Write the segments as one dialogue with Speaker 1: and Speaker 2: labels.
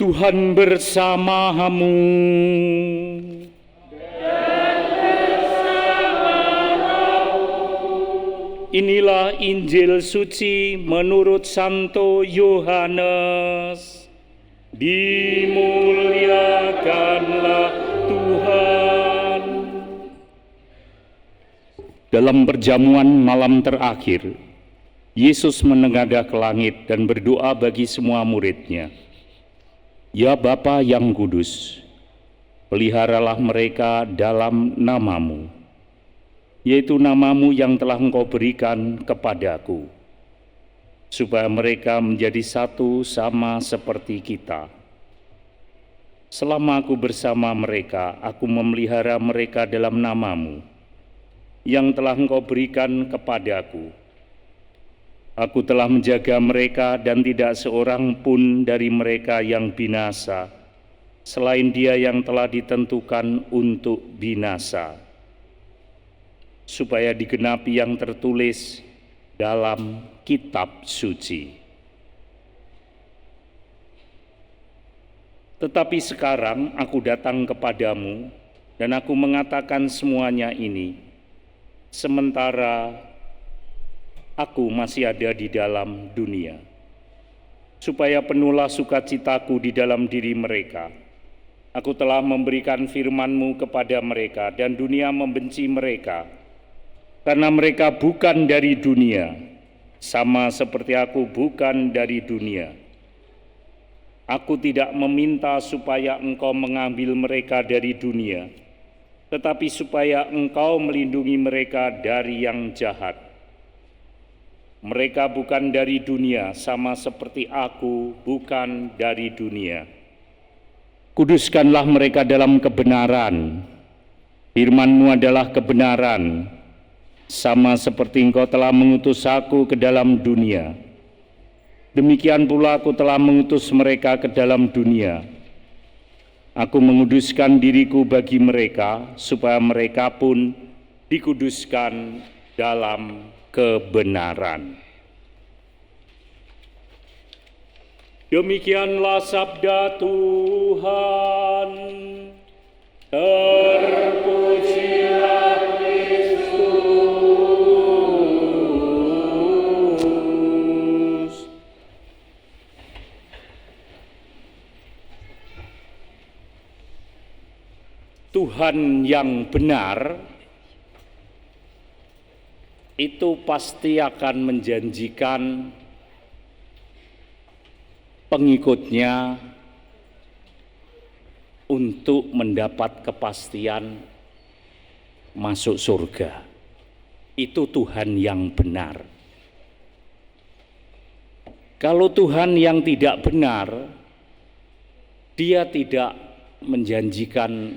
Speaker 1: Tuhan bersamamu. Inilah Injil suci menurut Santo Yohanes. Dimuliakanlah Tuhan. Dalam perjamuan malam terakhir, Yesus menengadah ke langit dan berdoa bagi semua murid-Nya. Ya Bapa yang kudus, peliharalah mereka dalam nama-Mu, yaitu nama-Mu yang telah Engkau berikan kepadaku, supaya mereka menjadi satu sama seperti kita. Selama aku bersama mereka, aku memelihara mereka dalam nama-Mu, yang telah Engkau berikan kepadaku. Aku telah menjaga mereka dan tidak seorang pun dari mereka yang binasa, selain dia yang telah ditentukan untuk binasa, supaya digenapi yang tertulis dalam kitab suci. Tetapi sekarang aku datang kepadamu dan aku mengatakan semuanya ini, sementara aku masih ada di dalam dunia, supaya penuhlah sukacitaku di dalam diri mereka. Aku telah memberikan firman-Mu kepada mereka, dan dunia membenci mereka, karena mereka bukan dari dunia, sama seperti aku bukan dari dunia. Aku tidak meminta supaya Engkau mengambil mereka dari dunia, tetapi supaya Engkau melindungi mereka dari yang jahat. Mereka bukan dari dunia, sama seperti aku bukan dari dunia. Kuduskanlah mereka dalam kebenaran. Firman-Mu adalah kebenaran, sama seperti Engkau telah mengutus aku ke dalam dunia. Demikian pula aku telah mengutus mereka ke dalam dunia. Aku menguduskan diriku bagi mereka, supaya mereka pun dikuduskan dalam kebenaran. Demikianlah sabda Tuhan. Terpujilah Kristus. Tuhan yang benar itu pasti akan menjanjikan pengikutnya untuk mendapat kepastian masuk surga. Itu Tuhan yang benar. Kalau Tuhan yang tidak benar, Dia tidak menjanjikan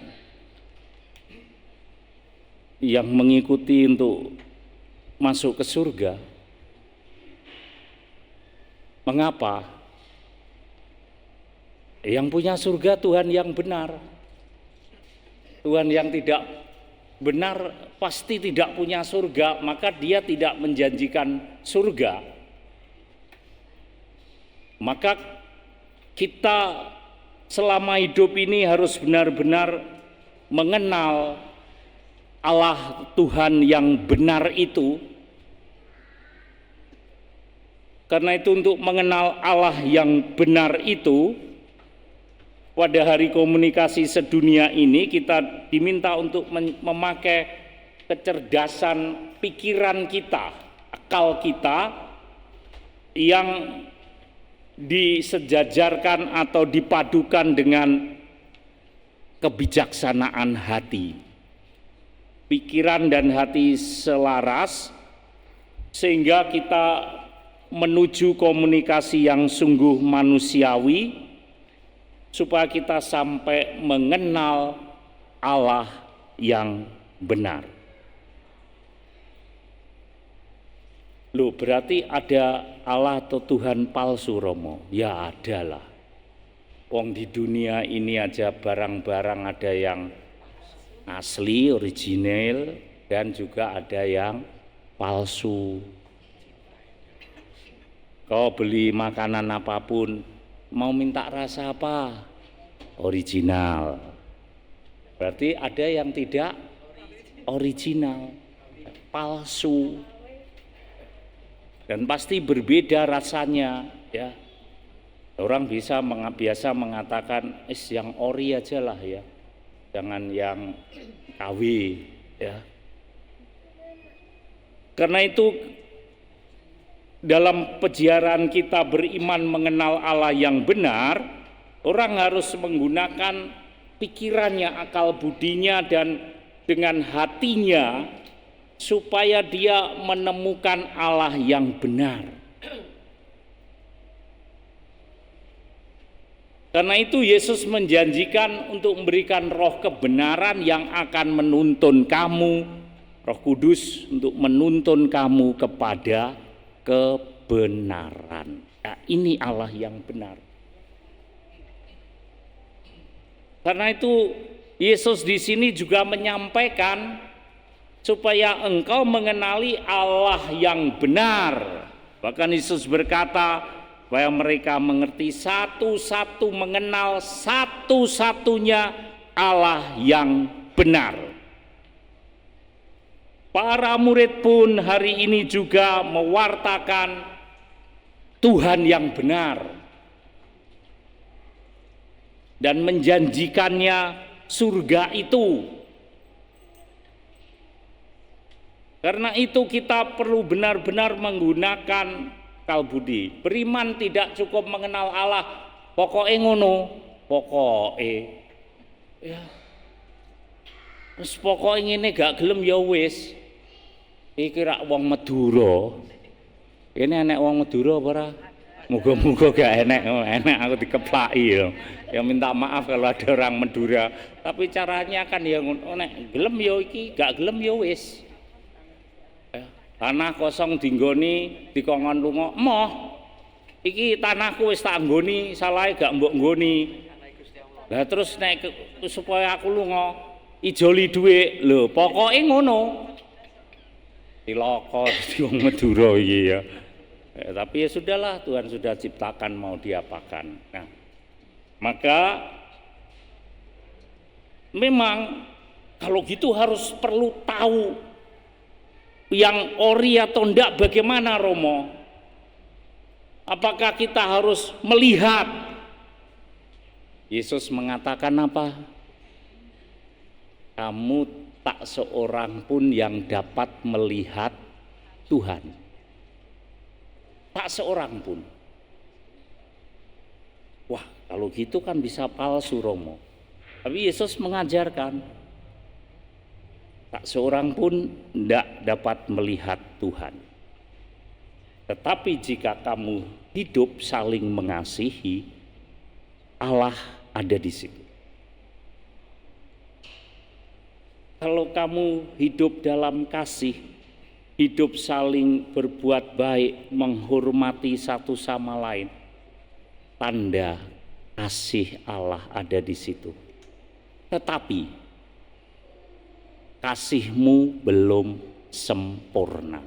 Speaker 1: yang mengikuti untuk masuk ke surga. Mengapa? Yang punya surga Tuhan yang benar. Tuhan yang tidak benar pasti tidak punya surga, maka Dia tidak menjanjikan surga. Maka kita selama hidup ini harus benar-benar mengenal Allah Tuhan yang benar itu. Karena itu untuk mengenal Allah yang benar itu, pada hari komunikasi sedunia ini kita diminta untuk memakai kecerdasan pikiran kita, akal kita yang disejajarkan atau dipadukan dengan kebijaksanaan hati. Pikiran dan hati selaras sehingga kita menuju komunikasi yang sungguh manusiawi, supaya kita sampai mengenal Allah yang benar. Loh, berarti ada Allah atau Tuhan palsu, Romo? Ya adalah. Wong di dunia ini aja barang-barang ada yang asli, original, dan juga ada yang palsu. Kau beli makanan apapun, Mau minta rasa apa? Original. Berarti ada yang tidak original, palsu. Dan pasti berbeda rasanya, ya. Orang biasa mengatakan, yang ori aja lah ya, jangan yang KW, ya. Karena itu dalam peziarahan kita beriman mengenal Allah yang benar, orang harus menggunakan pikirannya, akal budinya, dan dengan hatinya supaya dia menemukan Allah yang benar. Karena itu Yesus menjanjikan untuk memberikan roh kebenaran yang akan menuntun kamu, Roh Kudus untuk menuntun kamu kepada kebenaran. Nah, ini Allah yang benar. Karena itu Yesus di sini juga menyampaikan supaya engkau mengenali Allah yang benar. Bahkan Yesus berkata supaya mereka mengerti satu-satu, mengenal satu-satunya Allah yang benar. Para murid pun hari ini juga mewartakan Tuhan yang benar dan menjanjikannya surga itu. Karena itu kita perlu benar-benar menggunakan akal budi. Beriman tidak cukup mengenal Allah, pokoknya ngono, pokoknya ya. Terus pokoknya ini gak gelem ya wis. Iki rak wong Madura. Ini enek wong Madura apa ora? Muga-muga gak enek aku dikeplaki ya. Ya minta maaf kalau ada orang Madura. Tapi caranya kan ya nek gelem ya iki, gak gelem ya wis. Tanah kosong dinggoni dikongkon lunga, moh iki tanahku wis tak nggoni, salahe gak mbok nggoni. Lah terus nek supaya aku lunga ijoli dhuwit lho, pokoke ngono. Cilaka dadi wong Madura iki ya. Tapi ya sudahlah, Tuhan sudah ciptakan, mau diapakan. Nah, maka memang kalau gitu harus perlu tahu yang ori atau enggak bagaimana Romo. Apakah kita harus melihat? Yesus mengatakan apa? Kamu tak seorang pun yang dapat melihat Tuhan. Tak seorang pun. Wah, kalau gitu kan bisa palsu Romo. Tapi Yesus mengajarkan tak seorang pun tidak dapat melihat Tuhan. Tetapi jika kamu hidup saling mengasihi, Allah ada di situ. Kalau kamu hidup dalam kasih, hidup saling berbuat baik, menghormati satu sama lain, tanda kasih Allah ada di situ. Tetapi kasihmu belum sempurna.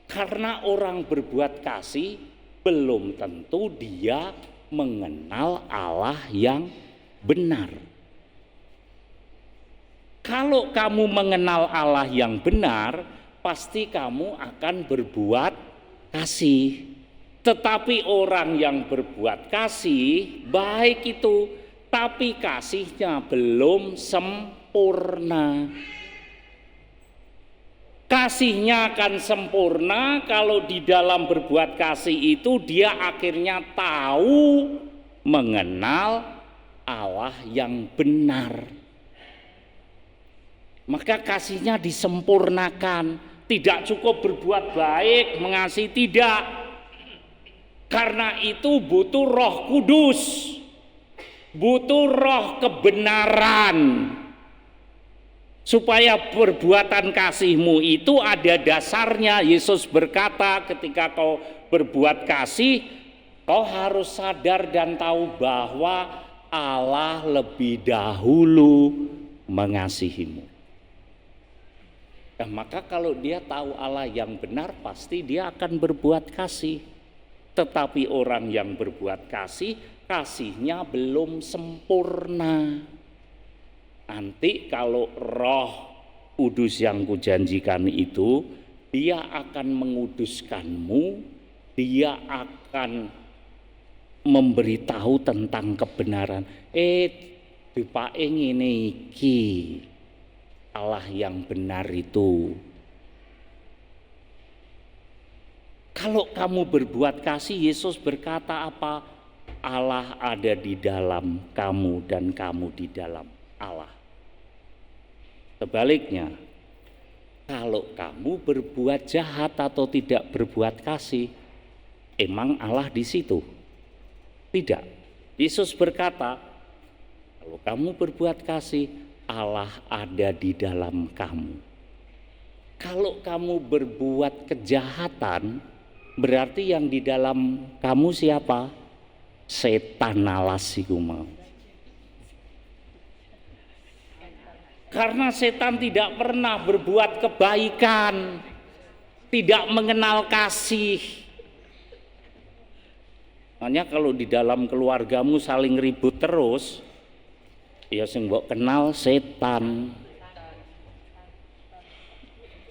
Speaker 1: Karena orang berbuat kasih belum tentu dia mengenal Allah yang benar. Kalau kamu mengenal Allah yang benar, pasti kamu akan berbuat kasih. Tetapi orang yang berbuat kasih baik itu, tapi kasihnya belum sempurna. Kasihnya akan sempurna kalau di dalam berbuat kasih itu dia akhirnya tahu mengenal Allah yang benar. Maka kasihnya disempurnakan. Tidak cukup berbuat baik, mengasihi, tidak. Karena itu butuh Roh Kudus, butuh roh kebenaran, supaya perbuatan kasihmu itu ada dasarnya. Yesus berkata ketika kau berbuat kasih, kau harus sadar dan tahu bahwa Allah lebih dahulu mengasihimu. Nah, maka kalau dia tahu Allah yang benar, pasti dia akan berbuat kasih. Tetapi orang yang berbuat kasih, kasihnya belum sempurna. Nanti kalau Roh Kudus yang kujanjikan itu, dia akan menguduskanmu, dia akan memberitahu tentang kebenaran. Dipake ngene iki, Allah yang benar itu. Kalau kamu berbuat kasih, Yesus berkata apa? Allah ada di dalam kamu dan kamu di dalam Allah. Sebaliknya, kalau kamu berbuat jahat atau tidak berbuat kasih, emang Allah di situ? Tidak. Yesus berkata, kalau kamu berbuat kasih, Allah ada di dalam kamu. Kalau kamu berbuat kejahatan, berarti yang di dalam kamu siapa? Setan alas iku mau. Karena setan tidak pernah berbuat kebaikan, tidak mengenal kasih. Makanya kalau di dalam keluargamu saling ribut terus, ya sing mbok kenal setan.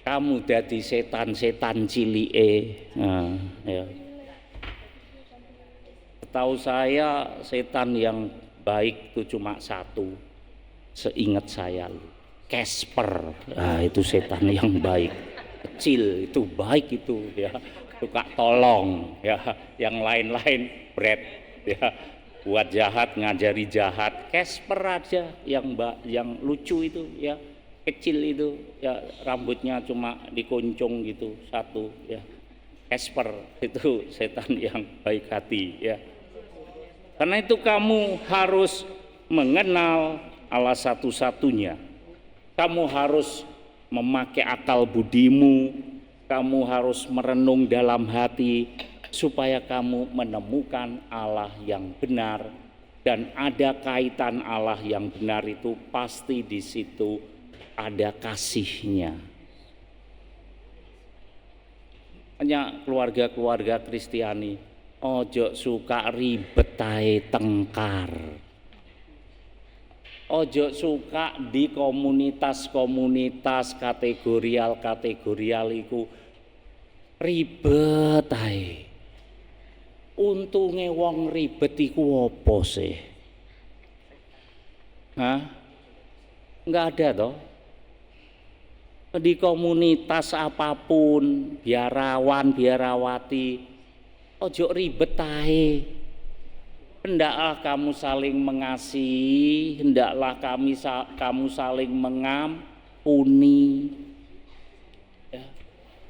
Speaker 1: Kamu dadi setan-setan cilike. Nah, ya. Tahu saya setan yang baik itu cuma satu, seingat saya, Casper. Nah, itu setan yang baik, kecil itu baik itu ya, suka tolong ya. Yang lain-lain Brad ya, buat jahat ngajari jahat. Casper aja yang lucu itu ya, kecil itu ya, rambutnya cuma dikuncung gitu satu ya. Casper itu setan yang baik hati ya. Karena itu kamu harus mengenal Allah satu-satunya. Kamu harus memakai akal budimu, kamu harus merenung dalam hati supaya kamu menemukan Allah yang benar, dan ada kaitan Allah yang benar itu pasti di situ ada kasihnya. Hanya keluarga-keluarga Kristiani, ojo suka ribet ae tengkar. Ojo suka di komunitas-komunitas kategorial iku ribet ae. Untunge wong ribet iku apa sih? Enggak ada toh. Di komunitas apapun, biarawan, biarawati, ojo ribet ae. Hendaklah kamu saling mengasihi, hendaklah kamu saling mengampuni. Ya.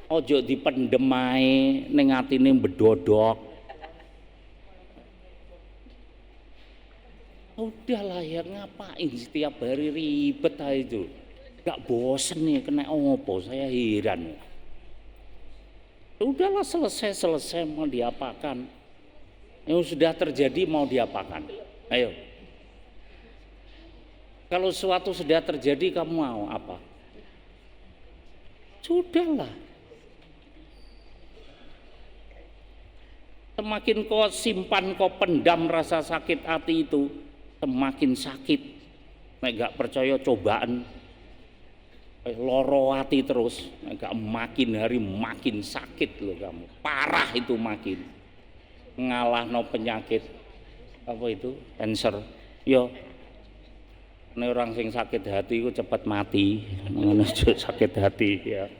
Speaker 1: Ojo dipendem ae ning atine bedodok. Udahlah ya, ngapain setiap hari ribet aja itu? Gak bosen nih, kena opo, saya heran. Udahlah, selesai mau diapakan? Yang sudah terjadi mau diapakan? Ayo. Kalau sesuatu sudah terjadi kamu mau apa? Sudahlah. Semakin kau simpan, kau pendam rasa sakit hati itu, semakin sakit. Nek gak percaya cobaan, loro hati terus, gak makin hari makin sakit loh kamu. Parah itu makin. Ngalahno penyakit apa itu, cancer. Yo, ini orang sing sakit hati itu cepat mati. Menuju sakit hati ya,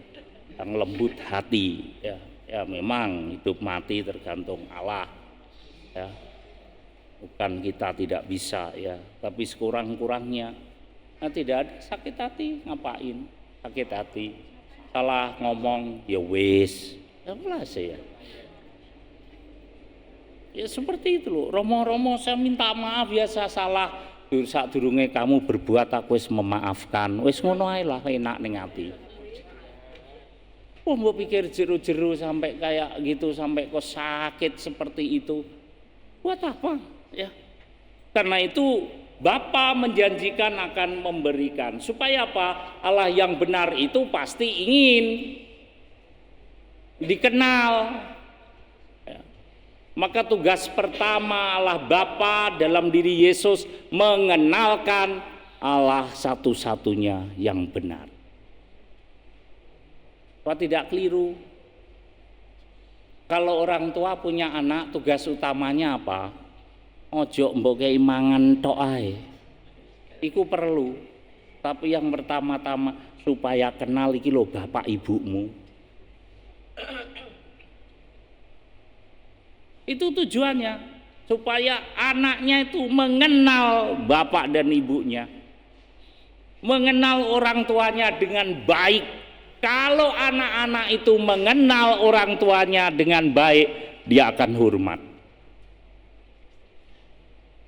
Speaker 1: yang lembut hati ya. Ya memang hidup mati tergantung Allah ya, bukan kita tidak bisa ya, tapi sekurang-kurangnya tidak ada sakit hati. Ngapain sakit hati? Salah ngomong ya wis, ya ya. Ya seperti itu loh, romo-romo saya minta maaf ya, saya salah. Saat durunge kamu berbuat aku wis memaafkan, wis ngono ae lah, enak ning ati. Mbok pikir jeru-jeru sampai kayak gitu, sampai kok sakit seperti itu, buat apa ya? Karena itu Bapa menjanjikan akan memberikan, supaya apa? Allah yang benar itu pasti ingin dikenal. Maka tugas pertama Allah Bapa dalam diri Yesus mengenalkan Allah satu-satunya yang benar. Apa tidak keliru? Kalau orang tua punya anak, tugas utamanya apa? Ojo mbok kei mangan tok ae. Iku perlu. Tapi yang pertama-tama supaya kenal iki lho bapak ibumu. Itu tujuannya, supaya anaknya itu mengenal bapak dan ibunya, mengenal orang tuanya dengan baik. Kalau anak-anak itu mengenal orang tuanya dengan baik, dia akan hormat.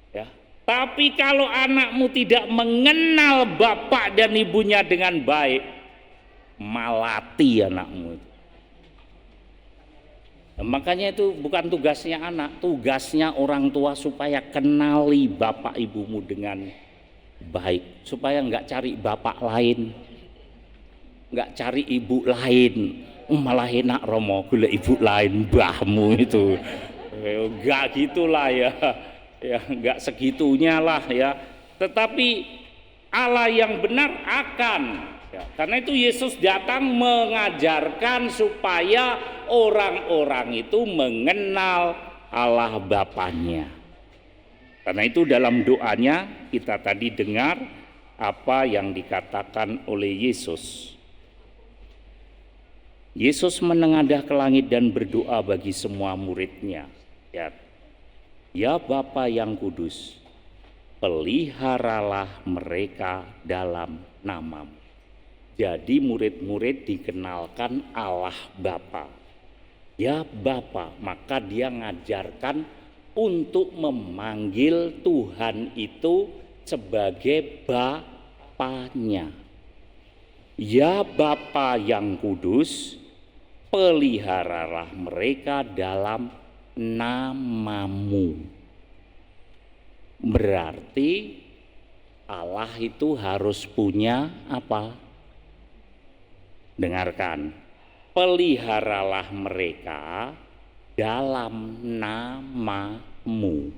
Speaker 1: Ya. Tapi kalau anakmu tidak mengenal bapak dan ibunya dengan baik, malati anakmu itu. Makanya itu bukan tugasnya anak, tugasnya orang tua supaya kenali bapak ibumu dengan baik, supaya nggak cari bapak lain, nggak cari ibu lain, malah enak romo gula ibu lain mbahmu itu, nggak gitulah ya, ya nggak segitunya lah ya. Tetapi Allah yang benar akan. Ya, karena itu Yesus datang mengajarkan supaya orang-orang itu mengenal Allah Bapanya. Karena itu dalam doanya kita tadi dengar apa yang dikatakan oleh Yesus. Yesus menengadah ke langit dan berdoa bagi semua muridnya. Ya Bapa yang kudus, peliharalah mereka dalam nama-Mu. Jadi murid-murid dikenalkan Allah Bapa. Ya Bapa, maka dia ngajarkan untuk memanggil Tuhan itu sebagai Bapanya. Ya Bapa yang kudus, peliharalah mereka dalam nama-Mu. Berarti Allah itu harus punya apa? Dengarkan, peliharalah mereka dalam nama-Mu.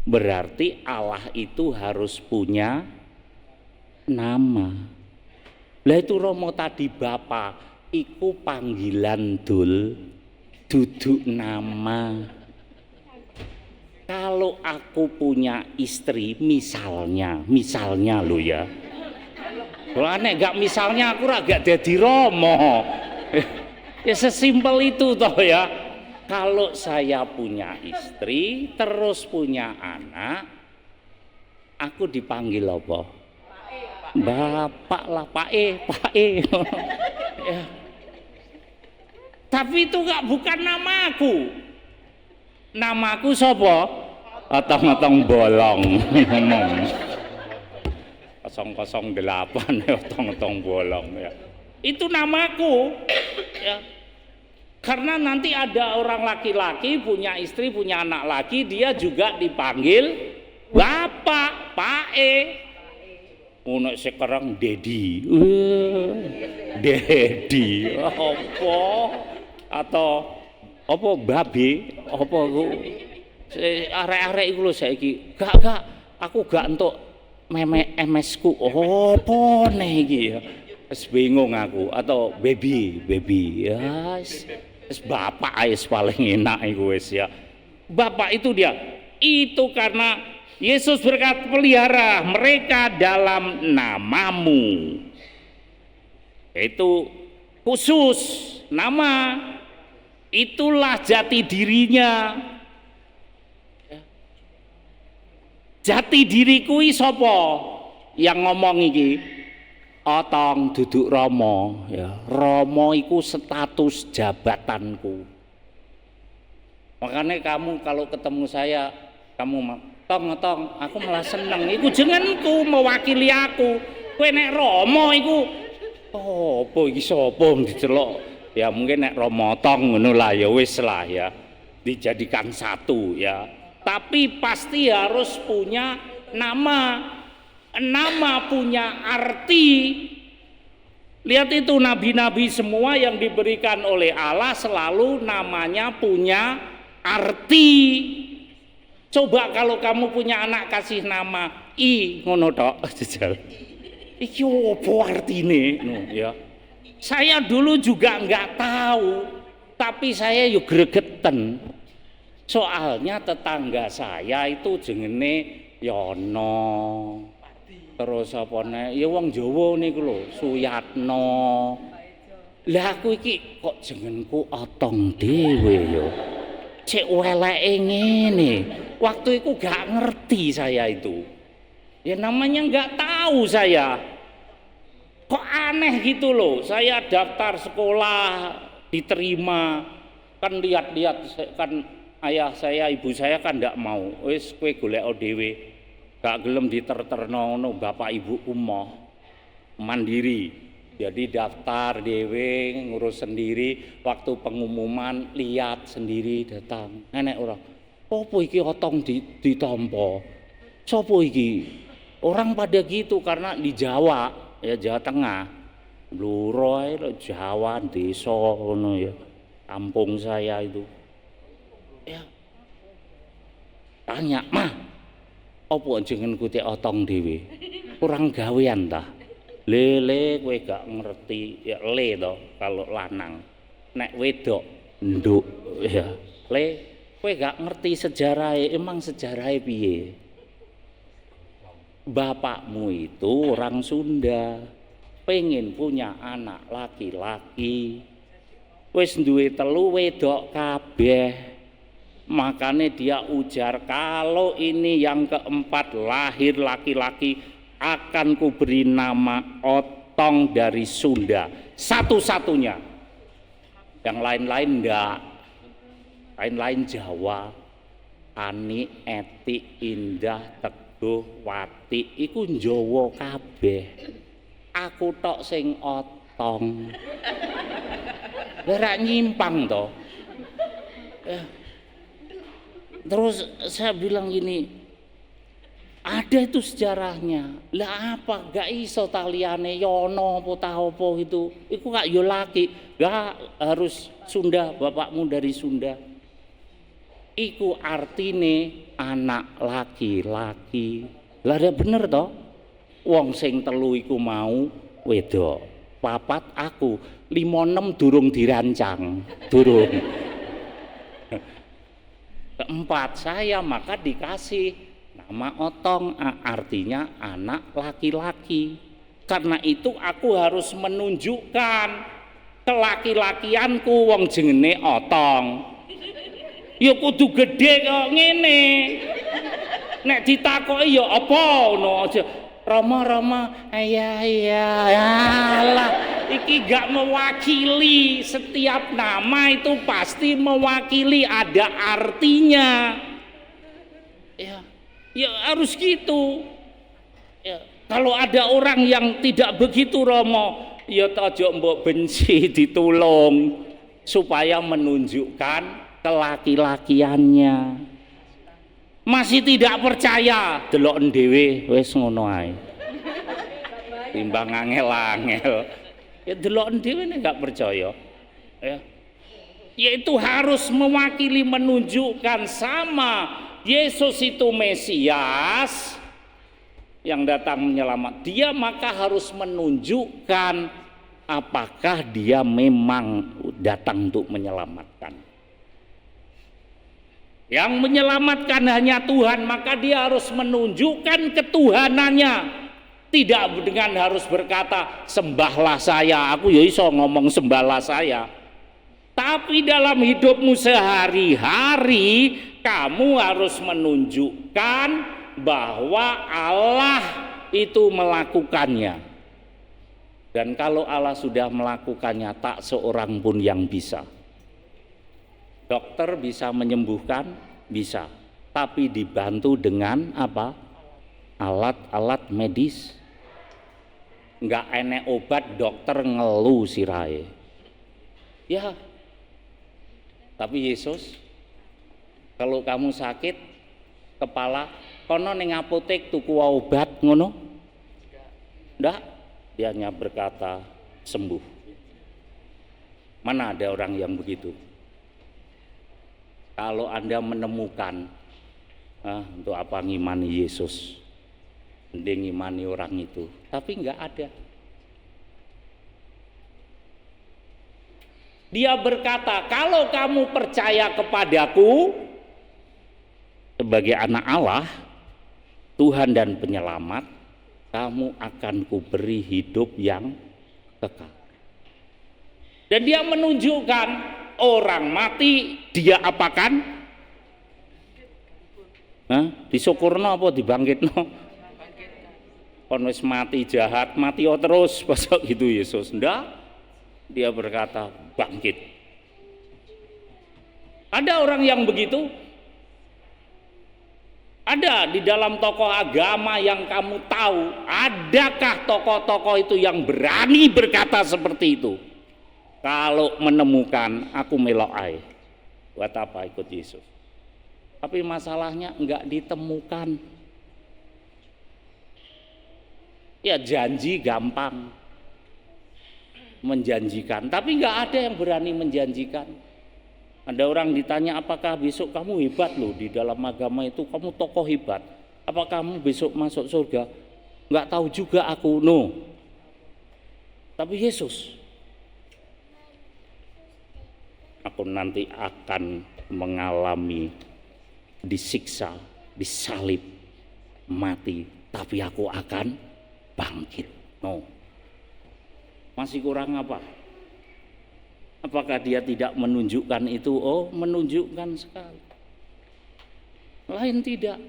Speaker 1: Berarti Allah itu harus punya nama. Lah itu Romo tadi Bapa, iku panggilan duduk nama. Kalau aku punya istri, misalnya lo ya. Kalau aneh gak misalnya aku agak jadi Romo. Ya sesimpel itu toh ya. Kalau saya punya istri terus punya anak, aku dipanggil apa? Bapak lah, Pak E. Ya. Tapi itu bukan namaku. Namaku sapa? Otong-otong bolong. Ngomong. 008 otong-otong bolong ya. Itu namaku ya. Karena nanti ada orang laki-laki punya istri, punya anak laki, dia juga dipanggil Bapak, Pak E. Nek sekarang Dedi. Dedi apa? Atau apa babe? Apa ku? Arek-arek iku lho saiki. Gak, aku gak entuk meme MS ku. Apa nih iki ya? Wis bingung aku. Atau baby ya. Wis bapak wis paling enak iku wis ya. Bapak itu dia. Itu karena Yesus berkata pelihara mereka dalam nama-Mu. Itu khusus nama. Itulah jati dirinya. Jati diriku iki sapa yang ngomong iki? Otong duduk Romo ya. Romo iku status jabatanku. Makanya kamu kalau ketemu saya, kamu tong, aku malah seneng. Iku jenengku mewakili aku. Kowe nek Romo iku apa iki sapa dicelok? Ya mungkin nek Romo tong ngono lah ya wis lah ya. Dijadikan satu ya. Tapi pasti harus punya nama. Nama punya arti. Lihat itu nabi-nabi semua yang diberikan oleh Allah selalu namanya punya arti. Coba kalau kamu punya anak kasih nama I ngono tok jejal. Iki opo artine no, ya. Saya dulu juga nggak tahu, tapi saya yo gregeten. Soalnya tetangga saya itu jenenge Yono. Terus apa nek ya wong Jawa niku lho, Suyatno. Lah aku iki kok jenengku Otong dhewe yo. Cek weleke ngene. Waktu itu gak ngerti saya itu. Ya namanya gak tahu saya. Kok aneh gitu loh. Saya daftar sekolah diterima. Kan lihat-lihat kan ayah saya, ibu saya kan gak mau. Wis kowe golek dhewe. Gak gelem diterterno ngono bapak ibu umah. Mandiri. Jadi daftar dhewe ngurus sendiri, waktu pengumuman lihat sendiri datang. Nenek orang, "Apa iki Otong ditampa? Sopo iki?" Orang pada gitu karena di Jawa, ya Jawa Tengah. Bluro ae Jawa desa ngono ya. Kampung saya itu. Ya. Tanya, "Mah, apa jenengku teh Otong dhewe? Kurang gawean tah?" Lele kowe gak ngerti ya le to kalau lanang. Nek wedok nduk ya. Le kowe gak ngerti sejarahnya, emang sejarahnya piye? Bapakmu itu orang Sunda, pengen punya anak laki-laki. Wis duwe telu wedok kabeh. Makanya dia ujar kalau ini yang keempat lahir laki-laki akan kuberi nama Otong dari Sunda, satu-satunya. Yang lain-lain enggak. Lain-lain Jawa, Ani, Eti, Indah, Teguh, Wati, iku Jawa kabeh. Aku tok sing Otong. Ora nyimpang to. Terus saya bilang gini, ada itu sejarahnya. Lah apa gak iso taliane Yono apa itu. Iku gak yo laki, gak harus Sunda, bapakmu dari Sunda. Iku artine anak laki-laki. Lah ya bener toh? Wong sing telu iku mau wedok. Papat aku, 5-6 durung dirancang, durung. Keempat saya maka dikasih nama Otong, artinya anak laki-laki. Karena itu aku harus menunjukkan kelaki-lakianku wong jenenge Otong. Ya kudu gede kok ngene. Nek ditakoki ya apa ngono aja. Rama, iya. Alah, iki gak mewakili. Setiap nama itu pasti mewakili, ada artinya. Ya harus gitu. Ya, kalau ada orang yang tidak begitu Romo, ya tojo mbok benci ditulung supaya menunjukkan kelaki-lakiannya. Masih tidak percaya, delok dhewe wis ngono ae. Timbang angel-angel. Ya delok dhewe nek gak percaya. Ya. Yaitu harus mewakili, menunjukkan sama Yesus itu Mesias yang datang menyelamat dia, maka harus menunjukkan apakah dia memang datang untuk menyelamatkan. Yang menyelamatkan hanya Tuhan, maka dia harus menunjukkan ketuhanannya. Tidak dengan harus berkata sembahlah saya, aku ya iso ngomong sembahlah saya. Tapi dalam hidupmu sehari-hari kamu harus menunjukkan bahwa Allah itu melakukannya. Dan kalau Allah sudah melakukannya, tak seorang pun yang bisa. Dokter bisa menyembuhkan, bisa. Tapi dibantu dengan apa? Alat-alat medis. Enggak enek obat dokter ngelu sirahe. Ya. Tapi Yesus, kalau kamu sakit kepala, kono ning apotek tuku obat ngono? Ndak, dia hanya berkata sembuh. Mana ada orang yang begitu? Kalau Anda menemukan, untuk apa ngimani Yesus, mending ngimani orang itu, tapi enggak ada. Dia berkata, kalau kamu percaya kepadaku sebagai anak Allah, Tuhan dan penyelamat, kamu akan kuberi hidup yang kekal. Dan dia menunjukkan orang mati, dia apakan? Disyukurno apa dibangkitno? Kon wis mati jahat, mati terus, pasal gitu Yesus. Ndak. Dia berkata bangkit. Ada orang yang begitu? Ada di dalam tokoh agama yang kamu tahu? Adakah tokoh-tokoh itu yang berani berkata seperti itu? Kalau menemukan, aku melok ae. Buat apa ikut Yesus? Tapi masalahnya enggak ditemukan. Ya janji gampang, menjanjikan, tapi nggak ada yang berani menjanjikan. Ada orang ditanya, apakah besok kamu hebat loh di dalam agama itu, kamu tokoh hebat, apa kamu besok masuk surga? Nggak tahu juga aku, no. Tapi Yesus, aku nanti akan mengalami disiksa, disalib, mati, tapi aku akan bangkit. No. Masih kurang apa? Apakah dia tidak menunjukkan itu? Oh, menunjukkan sekali. Lain tidak.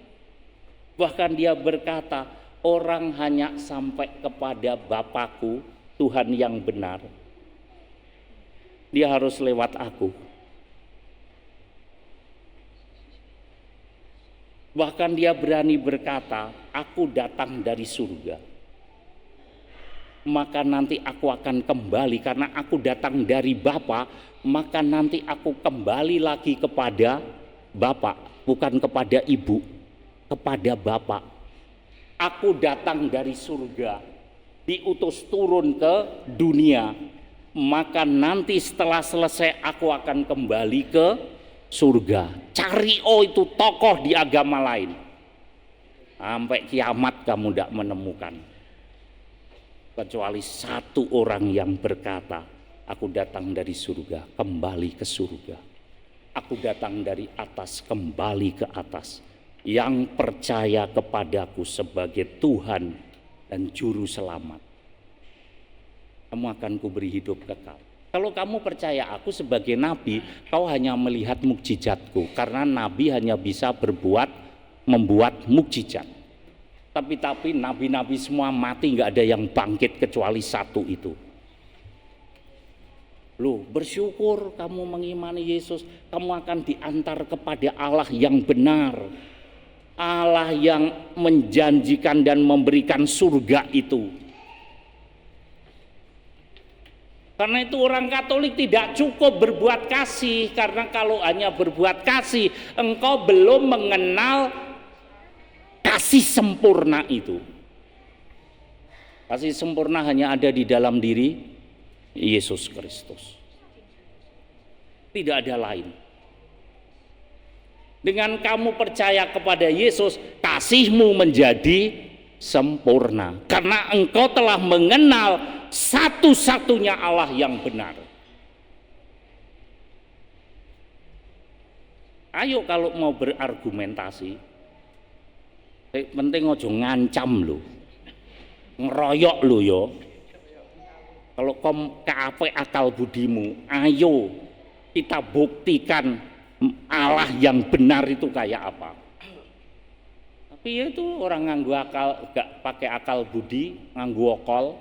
Speaker 1: Bahkan dia berkata, orang hanya sampai kepada Bapakku, Tuhan yang benar, dia harus lewat aku. Bahkan dia berani berkata, aku datang dari surga, maka nanti aku akan kembali, karena aku datang dari Bapa, maka nanti aku kembali lagi kepada Bapa, bukan kepada ibu, kepada Bapa. Aku datang dari surga, diutus turun ke dunia, maka nanti setelah selesai aku akan kembali ke surga. Cari itu tokoh di agama lain, sampai kiamat kamu tidak menemukan, kecuali satu orang yang berkata, aku datang dari surga, kembali ke surga. Aku datang dari atas, kembali ke atas. Yang percaya kepadaku sebagai Tuhan dan Juru Selamat, kamu akan kuberi hidup kekal. Kalau kamu percaya aku sebagai nabi, kau hanya melihat mukjizatku, karena nabi hanya bisa membuat mukjizat. Tapi nabi-nabi semua mati, nggak ada yang bangkit kecuali satu itu. Loh, bersyukur kamu mengimani Yesus, kamu akan diantar kepada Allah yang benar, Allah yang menjanjikan dan memberikan surga itu. Karena itu orang Katolik tidak cukup berbuat kasih, karena kalau hanya berbuat kasih, engkau belum mengenal kasih sempurna itu. Kasih sempurna hanya ada di dalam diri Yesus Kristus. Tidak ada lain. Dengan kamu percaya kepada Yesus, kasihmu menjadi sempurna. Karena engkau telah mengenal satu-satunya Allah yang benar. Ayo kalau mau berargumentasi, penting ojo ngancam lo, ngeroyok lo yo. Kalau kamu kape akal budimu, ayo kita buktikan Allah yang benar itu kayak apa. Tapi itu orang nganggu akal, gak pakai akal budi, nganggu okol,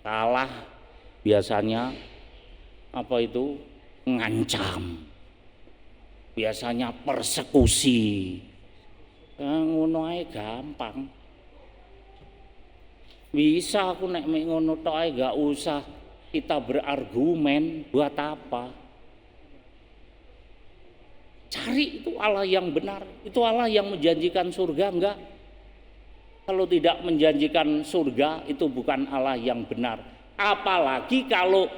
Speaker 1: kalah biasanya apa itu ngancam, biasanya persekusi. Ngono ae gampang. Bisa aku nek ngono tok ae, gak usah kita berargumen, buat apa? Cari itu Allah yang benar, itu Allah yang menjanjikan surga enggak? Kalau tidak menjanjikan surga, itu bukan Allah yang benar. Apalagi kalau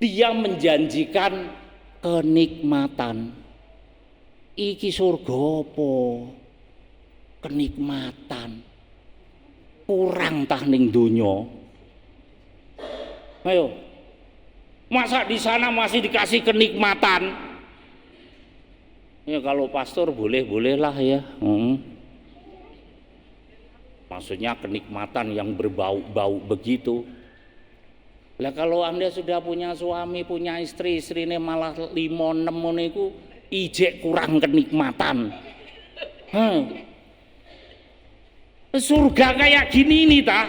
Speaker 1: dia menjanjikan kenikmatan. Iki surga apa? Kenikmatan. Kurang tah ning donya. Ayo. Masa di sana masih dikasih kenikmatan? Ya kalau pastor boleh-bolehlah ya. Maksudnya kenikmatan yang berbau-bau begitu. Lah kalau Anda sudah punya suami, punya istri, istrine malah 5-6 niku ijek kurang kenikmatan. Surga kayak gini nih tah.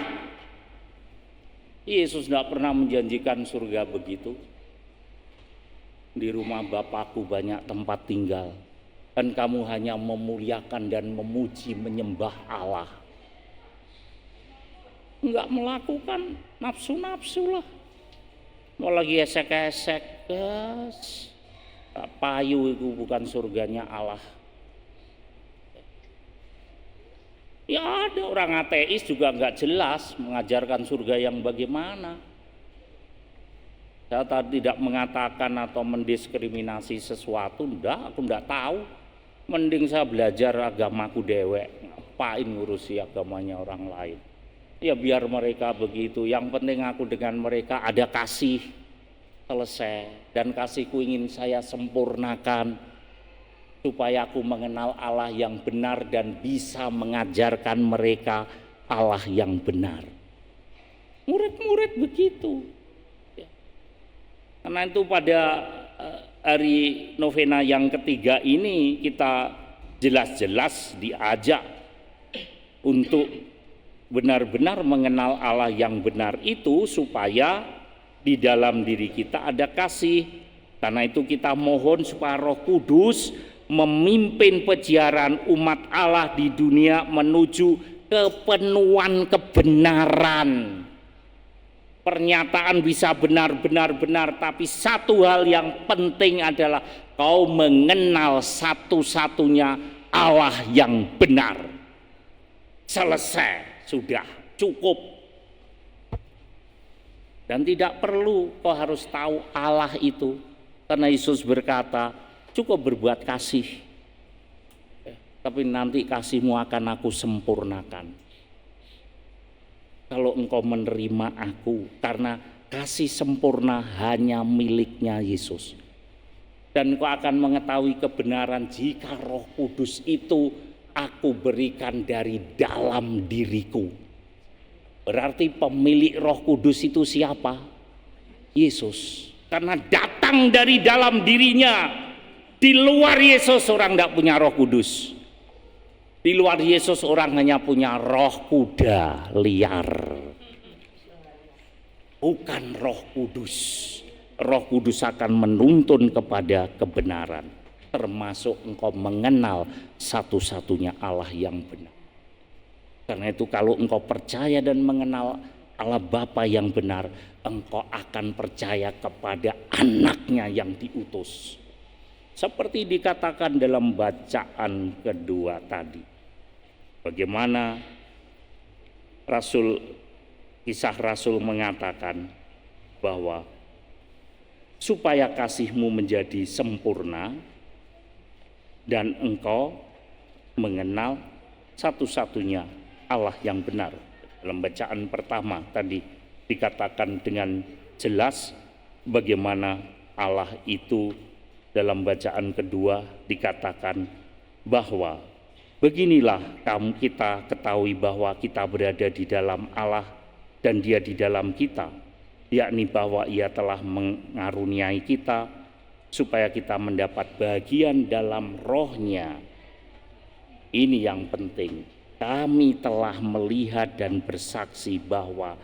Speaker 1: Yesus tidak pernah menjanjikan surga begitu. Di rumah Bapakku banyak tempat tinggal, dan kamu hanya memuliakan dan memuji menyembah Allah. Enggak melakukan nafsu-nafsu lah. Mau lagi esek-esek, guys. Payu itu bukan surganya Allah. Ya ada orang ateis juga nggak jelas mengajarkan surga yang bagaimana. Saya tidak mengatakan atau mendiskriminasi sesuatu, aku enggak tahu. Mending saya belajar agamaku dewek, ngapain ngurusi agamanya orang lain. Ya biar mereka begitu, yang penting aku dengan mereka ada kasih, selesai. Dan kasihku ingin saya sempurnakan, supaya aku mengenal Allah yang benar dan bisa mengajarkan mereka Allah yang benar. Murid-murid begitu. Karena itu pada hari novena yang ketiga ini kita jelas-jelas diajak untuk benar-benar mengenal Allah yang benar itu, supaya di dalam diri kita ada kasih. Karena itu kita mohon supaya Roh Kudus memimpin peziaran umat Allah di dunia menuju kepenuhan kebenaran. Pernyataan bisa benar-benar, tapi satu hal yang penting adalah kau mengenal satu-satunya Allah yang benar. Selesai, sudah cukup. Dan tidak perlu kau harus tahu Allah itu, karena Yesus berkata, cukup berbuat kasih, tapi nanti kasihmu akan aku sempurnakan. Kalau engkau menerima aku, karena kasih sempurna hanya miliknya Yesus. Dan engkau akan mengetahui kebenaran jika Roh Kudus itu aku berikan dari dalam diriku. Berarti pemilik Roh Kudus itu siapa? Yesus. Karena datang dari dalam dirinya. Di luar Yesus orang tidak punya Roh Kudus. Di luar Yesus orang hanya punya roh kuda liar. Bukan Roh Kudus. Roh Kudus akan menuntun kepada kebenaran, termasuk engkau mengenal satu-satunya Allah yang benar. Karena itu kalau engkau percaya dan mengenal Allah Bapa yang benar, engkau akan percaya kepada anaknya yang diutus. Seperti dikatakan dalam bacaan kedua tadi. Bagaimana Kisah Rasul mengatakan bahwa supaya kasihmu menjadi sempurna dan engkau mengenal satu-satunya Allah yang benar. Dalam bacaan pertama tadi dikatakan dengan jelas bagaimana Allah itu. Dalam bacaan kedua dikatakan bahwa beginilah kita ketahui bahwa kita berada di dalam Allah dan Dia di dalam kita, yakni bahwa Ia telah mengaruniai kita supaya kita mendapat bagian dalam Roh-Nya. Ini yang penting. Kami telah melihat dan bersaksi bahwa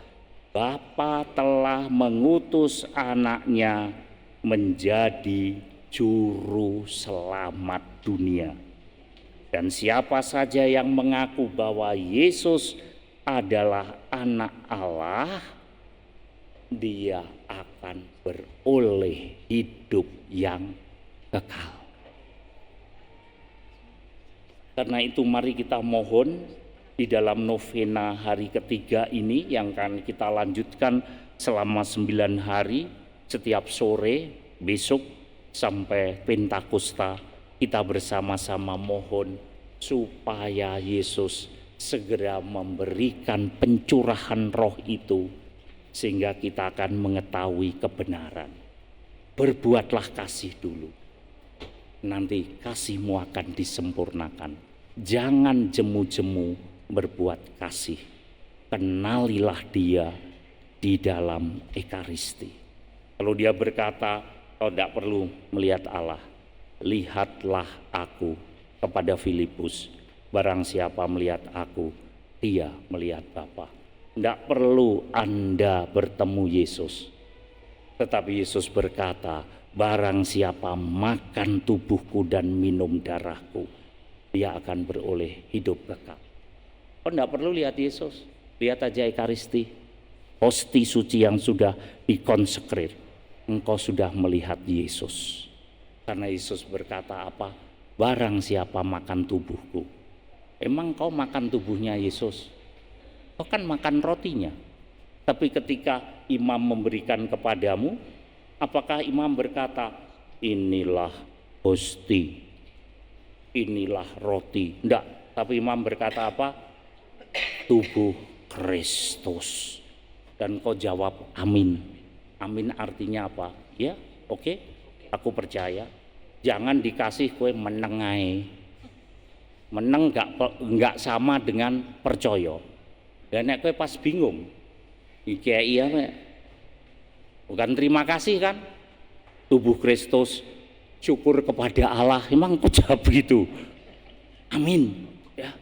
Speaker 1: Bapa telah mengutus Anaknya menjadi juru selamat dunia. Dan siapa saja yang mengaku bahwa Yesus adalah anak Allah, dia akan beroleh hidup yang kekal. Karena itu mari kita mohon di dalam novena hari ketiga ini yang akan kita lanjutkan selama 9 hari setiap sore besok sampai Pentakosta kita bersama-sama mohon supaya Yesus segera memberikan pencurahan roh itu, sehingga kita akan mengetahui kebenaran. Berbuatlah kasih dulu, nanti kasihmu akan disempurnakan. Jangan jemu-jemu berbuat kasih. Kenalilah dia di dalam Ekaristi. Kalau dia berkata, kau tidak perlu melihat Allah, lihatlah aku, kepada Filipus, barang siapa melihat aku, dia melihat Bapa. Tidak perlu Anda bertemu Yesus, tetapi Yesus berkata, barang siapa makan tubuhku dan minum darahku, dia akan beroleh hidup kekal. Kau tidak perlu lihat Yesus, lihat aja Ekaristi, hosti suci yang sudah dikonsekrir. Engkau sudah melihat Yesus. Karena Yesus berkata apa? Barang siapa makan tubuhku. Emang kau makan tubuhnya Yesus? Kau kan makan rotinya. Tapi ketika imam memberikan kepadamu, apakah imam berkata, inilah hosti, inilah roti? Enggak, tapi imam berkata apa? Tubuh Kristus. Dan kau jawab amin. Amin artinya apa? Ya, oke, aku percaya. Jangan dikasih kue menengai. Meneng enggak sama dengan percaya. Dan nek kue pas bingung, iki iya bukan terima kasih kan? Tubuh Kristus, syukur kepada Allah. Emang kau jawab begitu? Amin. Ya,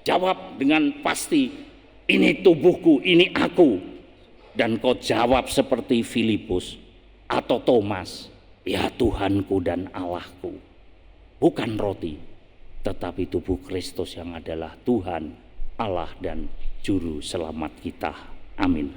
Speaker 1: jawab dengan pasti. Ini tubuhku, ini aku. Dan kau jawab seperti Filipus atau Thomas. Ya Tuhanku dan Allahku, bukan roti, tetapi tubuh Kristus yang adalah Tuhan, Allah dan Juru Selamat kita. Amin.